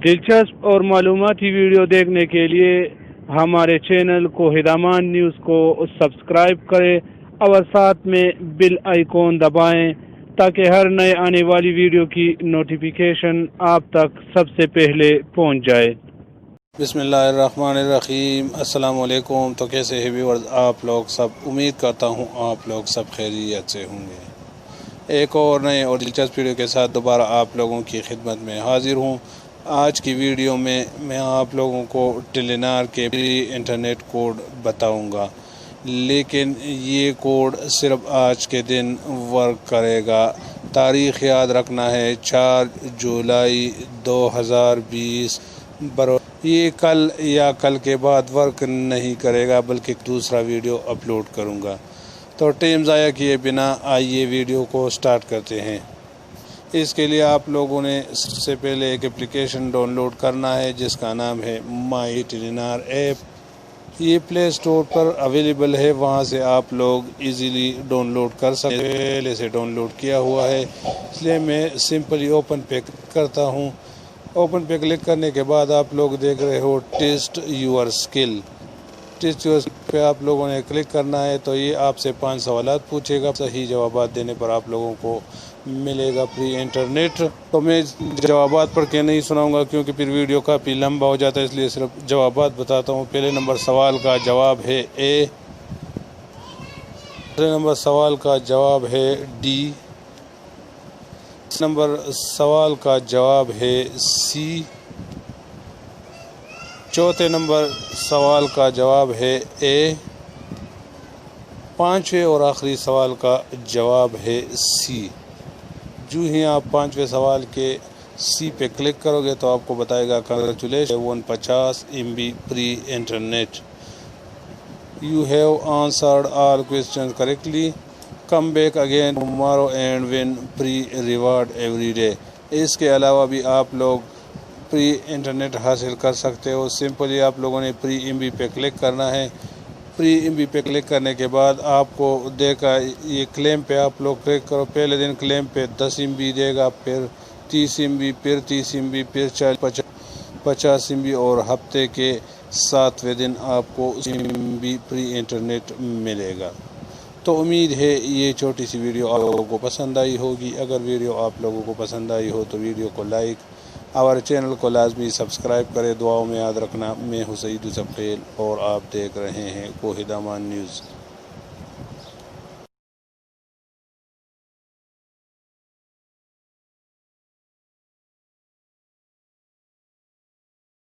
دلچسپ اور معلوماتی ویڈیو دیکھنے کے لیے ہمارے چینل کوہید امان نیوز کو سبسکرائب کریں اور ساتھ میں بیل آئیکن دبائیں تاکہ ہر نئے آنے والی ویڈیو کی نوٹیفیکیشن آپ تک سب سے پہلے پہنچ جائے۔ بسم اللہ الرحمن الرحیم۔ السلام علیکم۔ تو کیسے ہیں ویورز آپ لوگ سب؟ امید کرتا ہوں آپ لوگ سب خیریت سے ہوں گے۔ ایک اور نئے اور دلچسپ ویڈیو کے ساتھ دوبارہ آپ لوگوں کی خدمت میں حاضر ہوں۔ آج کی ویڈیو میں آپ لوگوں کو ٹیلینار کے فری انٹرنیٹ کوڈ بتاؤں گا، لیکن یہ کوڈ صرف آج کے دن ورک کرے گا۔ تاریخ یاد رکھنا ہے 4 جولائی 2020۔ یہ کل یا کل کے بعد ورک نہیں کرے گا، بلکہ دوسرا ویڈیو اپلوڈ کروں گا۔ تو ٹائم ضائع کیے بنا آئیے ویڈیو کو سٹارٹ کرتے ہیں۔ اس کے لیے آپ لوگوں نے سب سے پہلے ایک اپلیکیشن ڈاؤن لوڈ کرنا ہے جس کا نام ہے مائی ٹیلینار ایپ۔ یہ پلے اسٹور پر اویلیبل ہے، وہاں سے آپ لوگ ایزیلی ڈاؤن لوڈ کر سکتے ہیں۔ پہلے سے ڈاؤن لوڈ کیا ہوا ہے، اس لیے میں سمپلی اوپن پہ کرتا ہوں۔ اوپن پہ کلک کرنے کے بعد آپ لوگ دیکھ رہے ہو test your skill. Test your skill پہ آپ لوگوں نے کلک کرنا ہے، تو یہ آپ سے 5 سوالات پوچھے گا۔ صحیح جوابات دینے پر آپ لوگوں کو ملے گا فری انٹرنیٹ۔ تو میں جوابات پڑھ کے نہیں سناؤں گا کیونکہ پھر ویڈیو کافی لمبا ہو جاتا ہے، اس لیے صرف جوابات بتاتا ہوں۔ پہلے نمبر سوال کا جواب ہے اے، دوسرے نمبر سوال کا جواب ہے ڈی، نمبر سوال کا جواب ہے سی، چوتھے نمبر سوال کا جواب ہے اے، پانچویں اور آخری سوال کا جواب ہے سی۔ جو ہی آپ 5ویں سوال کے سی پہ کلک کرو گے تو آپ کو بتائے گا congratulation 50 MB free internet, you have answered all questions correctly, come back again tomorrow and win free reward every day. اس کے علاوہ بھی آپ لوگ فری انٹرنیٹ حاصل کر سکتے ہو۔ سمپلی آپ لوگوں نے فری MB پہ کلک کرنا ہے۔ فری MB پہ کلک کرنے کے بعد آپ کو دیکھا یہ کلیم پہ آپ لوگ کلک کرو۔ پہلے دن کلیم پہ 10 MB دے گا، پھر 30 MB، پھر 30 MB، پھر 50 MB، اور ہفتے کے 7ویں دن آپ کو MB فری انٹرنیٹ ملے گا۔ تو امید ہے یہ چھوٹی سی ویڈیو آپ لوگوں کو پسند آئی ہوگی۔ اگر ویڈیو آپ لوگوں کو پسند آئی ہو تو ویڈیو کو لائک اور چینل کو لازمی سبسکرائب کرے۔ دعاؤں میں یاد رکھنا، میں ہوں سعید یوسف خیل اور آپ دیکھ رہے ہیں کوہید امان نیوز۔